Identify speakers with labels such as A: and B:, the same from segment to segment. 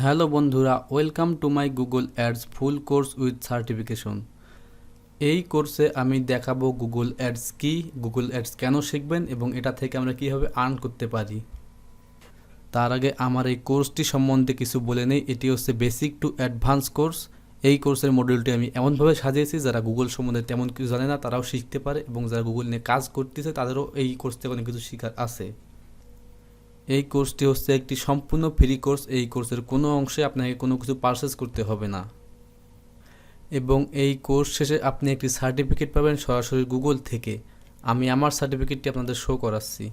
A: Hello বন্ধুরা, welcome to my Google ads full course with certification. এই কোর্সে আমি দেখাবো গুগল অ্যাডস কি, গুগল অ্যাডস কেন শিখবেন এবং এটা থেকে আমরা কীভাবে আর্ন করতে পারি। তার আগে আমার এই কোর্সটি সম্বন্ধে কিছু বলে নেই। এটি হচ্ছে বেসিক টু অ্যাডভান্স কোর্স। এই কোর্সের মডিউলটি আমি এমনভাবে সাজিয়েছি যারা গুগল সম্বন্ধে তেমন কিছু জানে না তারাও শিখতে পারে, এবং যারা গুগল নিয়ে কাজ করতেছে তাদেরও এই কোর্স থেকে অনেক কিছু শেখার আছে। এই কোর্সটি হচ্ছে একটি সম্পূর্ণ ফ্রি কোর্স। এই কোর্সের কোনো অংশে আপনাকে কোনো কিছু পারচেস করতে হবে না, এবং এই কোর্স শেষে আপনি একটি সার্টিফিকেট পাবেন সরাসরি গুগল থেকে। আমি আমার সার্টিফিকেটটি আপনাদের শো করাচ্ছি।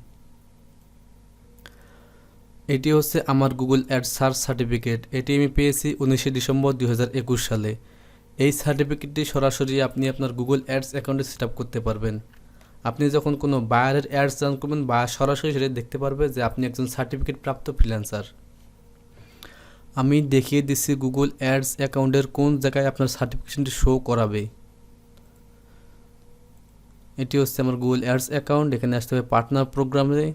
A: এটি হচ্ছে আমার গুগল অ্যাড সার্চ সার্টিফিকেট। এটি আমি পেয়েছি 19শে ডিসেম্বর 2021 সালে। এই সার্টিফিকেটটি সরাসরি আপনি আপনার গুগল অ্যাডস অ্যাকাউন্টে সেট আপ করতে পারবেন। আপনি যখন কোনো বায়ারের অ্যাডস রান করবেন, বায়ার সরাসরি সেটা দেখতে পারবে যে আপনি একজন সার্টিফিকেট প্রাপ্ত ফ্রিল্যান্সার। আমি দেখিয়ে দিচ্ছি গুগল অ্যাডস অ্যাকাউন্টের কোন জায়গায় আপনার সার্টিফিকেশনটি শো করাবে। এটি হচ্ছে আমার গুগল অ্যাডস অ্যাকাউন্ট। এখানে আসতে হবে পার্টনার প্রোগ্রামে,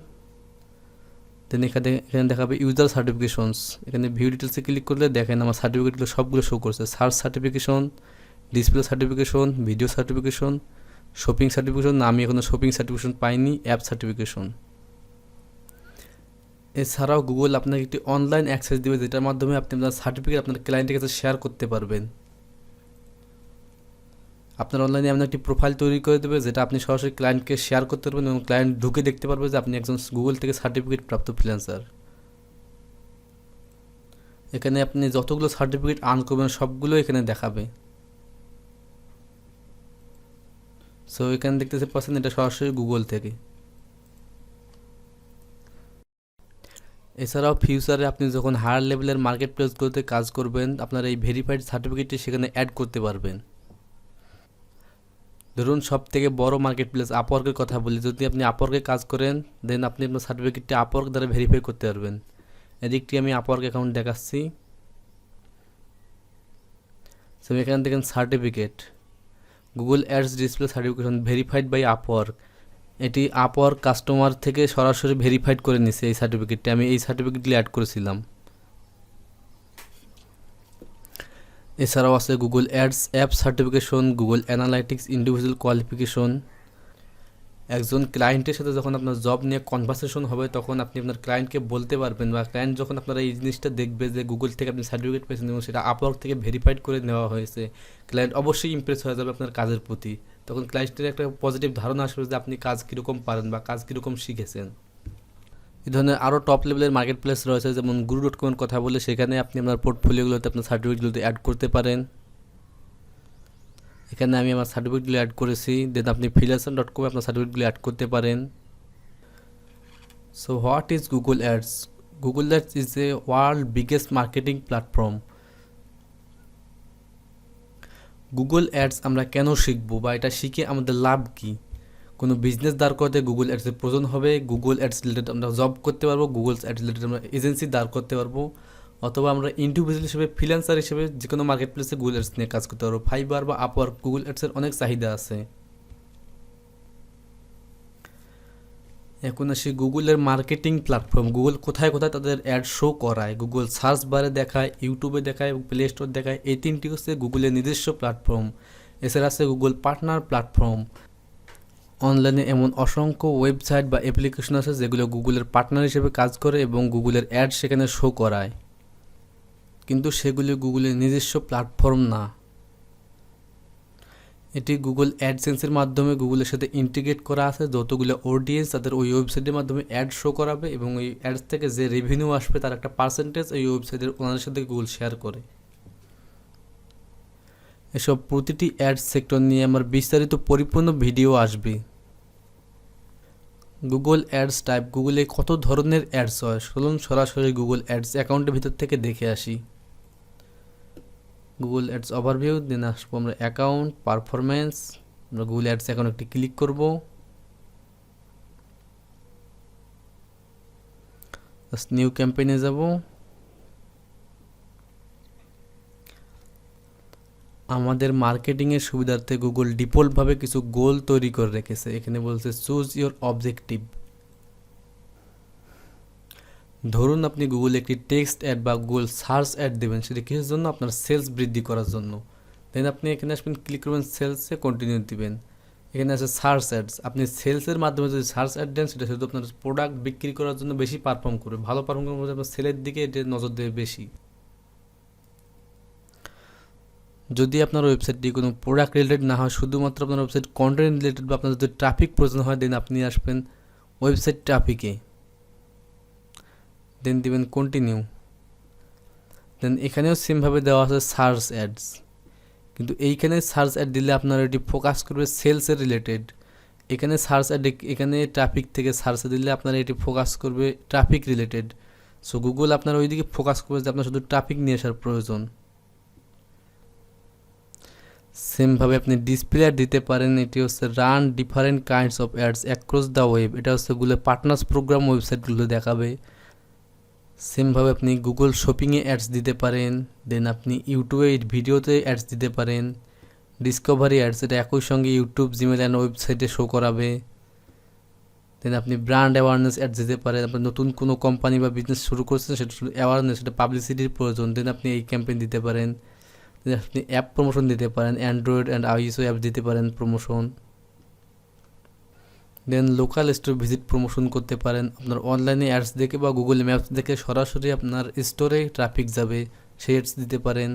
A: দেন এখানে দেখাবে ইউজার সার্টিফিকেশনস। এখানে ভিউ ডিটেলসে ক্লিক করলে দেখেন আমার সার্টিফিকেটগুলো সবগুলো শো করছে। Search certification, display certification, video certification, shopping certification. না, আমি এখনও শপিং সার্টিফিকেশন পাইনি। App certification. এছাড়াও গুগল আপনাকে একটি অনলাইন অ্যাক্সেস দেবে, যেটার মাধ্যমে আপনি আপনার সার্টিফিকেট আপনার ক্লায়েন্টের কাছে শেয়ার করতে পারবেন। আপনার অনলাইনে এমন একটি প্রোফাইল তৈরি করে দেবে যেটা আপনি সরাসরি ক্লায়েন্টকে শেয়ার করতে পারবেন, এবং ক্লায়েন্ট ঢুকে দেখতে পারবে যে আপনি একজন গুগল থেকে সার্টিফিকেট প্রাপ্ত ফ্রিল্যান্সার। এখানে আপনি যতগুলো সার্টিফিকেট আর্ন করবেন সবগুলো এখানে দেখাবে। সো এখানে দেখতেতে পাচ্ছেন এটা সরাসরি গুগল থেকে। এছাড়াও ফিউচারে আপনি যখন হায়ার লেভেলের মার্কেট প্লেসগুলোতে কাজ করবেন, আপনার এই ভেরিফাইড সার্টিফিকেটটি সেখানে অ্যাড করতে পারবেন। ধরুন সব থেকে বড় মার্কেট প্লেস আপওয়ার্কের কথা বলি, যদি আপনি আপওয়ার্কে কাজ করেন দেন আপনি আপনার সার্টিফিকেটটি আপওয়ার্ক দ্বারা ভেরিফাই করতে পারবেন। এদিকটি আমি আপওয়ার্ক অ্যাকাউন্ট দেখাচ্ছি। সো এখানে দেখেন certificate, Google ads display certification verified by Upwork. এটি আপওয়ার্ক কাস্টমার থেকে সরাসরি ভেরিফাইড করে নিছে এই সার্টিফিকেটটি। আমি এই সার্টিফিকেটটি অ্যাড করেছিলাম। এছাড়াও আছে Google ads app certification, Google analytics individual qualification. একজন ক্লায়েন্টের সাথে যখন আপনার জব নিয়ে কনভারসেশন হবে তখন আপনি আপনার ক্লায়েন্টকে বলতে পারবেন, বা ক্লায়েন্ট যখন আপনার এই জিনিসটা দেখবে যে গুগল থেকে আপনি সার্টিফিকেট পেয়েছেন এবং সেটা আপওয়ার্ক থেকে ভেরিফাইড করে নেওয়া হয়েছে, ক্লায়েন্ট অবশ্যই ইমপ্রেস হয়ে যাবে আপনার কাজের প্রতি। তখন ক্লায়েন্টের একটা পজিটিভ ধারণা আসবে যে আপনি কাজ কীরকম পারেন বা কাজ কীরকম শিখেছেন। এই ধরনের আরও টপ লেভেলের মার্কেট প্লেস রয়েছে, যেমন guru.com কথা বলে, সেখানে আপনি আপনার পোর্টফোলিওগুলোতে আপনার সার্টিফিকেটগুলোতে অ্যাড করতে পারেন। এখানে আমি আমার সার্টিফিকেটগুলো অ্যাড করেছি। দেন আপনি freelancer.com আপনার সার্টিফিকেটগুলো অ্যাড করতে পারেন। So what is Google ads? Google ads is a world biggest marketing platform. Google ads আমরা কেন শিখবো, বা এটা শিখে আমাদের লাভ কি? কোনো বিজনেস দাঁড় করতে গুগল অ্যাডসের প্রয়োজন হবে। গুগল অ্যাডস রিলেটেড আমরা জব করতে পারবো, গুগল অ্যাডস রিলেটেড আমরা এজেন্সি দাঁড় করতে পারবো, অথবা আমরা ইন্ডিভিজুয়াল হিসেবে ফ্রিল্যান্সার হিসেবে যে কোনো মার্কেট প্লেসে গুগল অ্যাডস নিয়ে কাজ করতে পারবো। ফাইবার বা আপওয়ার্ক, গুগল অ্যাডসের অনেক চাহিদা আছে। এখন আসি গুগলের মার্কেটিং প্ল্যাটফর্ম। গুগল কোথায় কোথায় তাদের অ্যাড শো করায়? গুগল সার্চ বারে দেখায়, ইউটিউবে দেখায়, প্লে স্টোর দেখায়। এই তিনটি হচ্ছে গুগলের নিজস্ব প্ল্যাটফর্ম। এছাড়া আছে গুগল পার্টনার প্ল্যাটফর্ম। অনলাইনে এমন অসংখ্য ওয়েবসাইট বা অ্যাপ্লিকেশন আছে যেগুলো গুগলের পার্টনার হিসেবে কাজ করে এবং গুগলের অ্যাড সেখানে শো করায়, কিন্তু সেগুলি গুগলের নিজস্ব প্ল্যাটফর্ম না। এটি গুগল অ্যাডসেন্সের মাধ্যমে গুগলের সাথে ইন্টিগ্রেট করা আছে। যতগুলো অডিয়েন্স তাদের ওই ওয়েবসাইটের মাধ্যমে অ্যাড শো করাবে, এবং ওই অ্যাডস থেকে যে রেভিনিউ আসবে তার একটা পার্সেন্টেজ এই ওয়েবসাইটের ওনাদের সাথে গুগল শেয়ার করে। এসব প্রতিটি অ্যাডস সেক্টর নিয়ে আমার বিস্তারিত পরিপূর্ণ ভিডিও আসবে। গুগল অ্যাডস টাইপ, গুগলে কত ধরনের অ্যাডস হয় চলুন সরাসরি গুগল অ্যাডস অ্যাকাউন্টের ভিতর থেকে দেখে আসি। গুগল অ্যাডস ওভারভিউ, দেন আসবো আমরা অ্যাকাউন্ট পারফরমেন্স। আমরা গুগল অ্যাডস অ্যাকাউন্ট একটি ক্লিক করব। নিউ ক্যাম্পেইনে যাব। আমাদের মার্কেটিংয়ের সুবিধার্থে গুগল ডিফল্টভাবে কিছু গোল তৈরি করে রেখেছে। এখানে বলছে চুজ ইওর অবজেক্টিভ। ধরুন আপনি গুগলে একটি টেক্সট অ্যাড বা গুগল সার্চ অ্যাড দেবেন, সেটা কিসের জন্য? আপনার সেলস বৃদ্ধি করার জন্য। দেন আপনি এখানে আসবেন, ক্লিক করবেন সেলসে, কন্টিনিউ দিবেন। এখানে আছে সার্চ অ্যাডস। আপনি সেলসের মাধ্যমে যদি সার্চ অ্যাড দেন, সেটা শুধু আপনার প্রোডাক্ট বিক্রি করার জন্য বেশি পারফর্ম করবে, ভালো পারফর্ম করবে, আপনার সেলের দিকে এটা নজর দেবে বেশি। যদি আপনার ওয়েবসাইটটি কোনো প্রোডাক্ট রিলেটেড না হয়, শুধুমাত্র আপনার ওয়েবসাইট কন্টেন্ট রিলেটেড বা আপনার যদি ট্রাফিক প্রয়োজন হয়, দেন আপনি আসবেন ওয়েবসাইট ট্রাফিকে, দেন দিবেন কন্টিনিউ। দেন এখানেও সেমভাবে দেওয়া আছে সার্চ অ্যাডস, কিন্তু এইখানে সার্চ অ্যাড দিলে আপনার এটি ফোকাস করবে সেলসের রিলেটেড। এখানে সার্চ অ্যাড, এখানে ট্রাফিক থেকে সার্চ দিলে আপনার এটি ফোকাস করবে ট্রাফিক রিলেটেড। সো গুগল আপনার ওইদিকে ফোকাস করবে যে আপনার শুধু ট্রাফিক নিয়ে আসার প্রয়োজন। সেমভাবে আপনি ডিসপ্লে অ্যাড দিতে পারেন। এটি হচ্ছে run different kinds of ads across the web. এটা হচ্ছে গুগলের পার্টনার্স প্রোগ্রাম ওয়েবসাইটগুলো দেখাবে। সেমভাবে আপনি গুগল শপিংয়ে অ্যাডস দিতে পারেন। দেন আপনি ইউটিউবে ভিডিওতে অ্যাডস দিতে পারেন। ডিসকভারি অ্যাডস, এটা একই সঙ্গে ইউটিউব, জিমেল অ্যান্ড ওয়েবসাইটে শো করাবে। দেন আপনি ব্র্যান্ড অ্যাওয়ারনেস অ্যাড দিতে পারেন। আপনি নতুন কোনো কোম্পানি বা বিজনেস শুরু করছেন, সেটা শুধু অ্যাওয়ারনেস, সেটা পাবলিসিটির প্রয়োজন, দেন আপনি এই ক্যাম্পেইন দিতে পারেন। দেন আপনি অ্যাপ প্রমোশন দিতে পারেন, অ্যান্ড্রয়েড অ্যান্ড আইওএস অ্যাপ দিতে পারেন প্রমোশন। দেন লোকাল স্টোর ভিজিট প্রমোশন করতে পারেন। আপনার অনলাইনে অ্যাডস দেখে বা গুগল ম্যাপস দেখে সরাসরি আপনার স্টোরে ট্রাফিক যাবে, সেই অ্যাডস দিতে পারেন।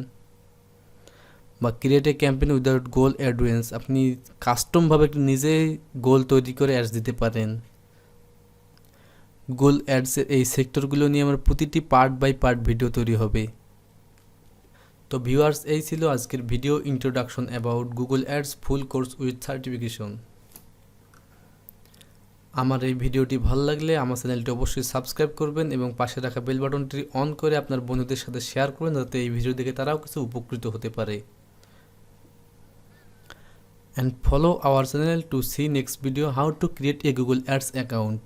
A: বা ক্রিয়েট এ ক্যাম্পেইন উইদাউট গোল অ্যাডওয়েন্স, আপনি কাস্টমভাবে একটু নিজে গোল তৈরি করে অ্যাডস দিতে পারেন। গুগল অ্যাডসের এই সেক্টরগুলো নিয়ে আমার প্রতিটি পার্ট বাই পার্ট ভিডিও তৈরি হবে। তো ভিউয়ার্স, এই ছিল আজকের video introduction about Google ads full course with certification. আমার এই ভিডিওটি ভালো লাগলে আমার চ্যানেলটি অবশ্যই সাবস্ক্রাইব করবেন এবং পাশে রাখা বেল বাটনটি অন করে আপনার বন্ধুদের সাথে শেয়ার করবেন, যাতে এই ভিডিও দেখে তারাও কিছু উপকৃত হতে পারে। And follow our channel to see next video how to create a Google Ads account.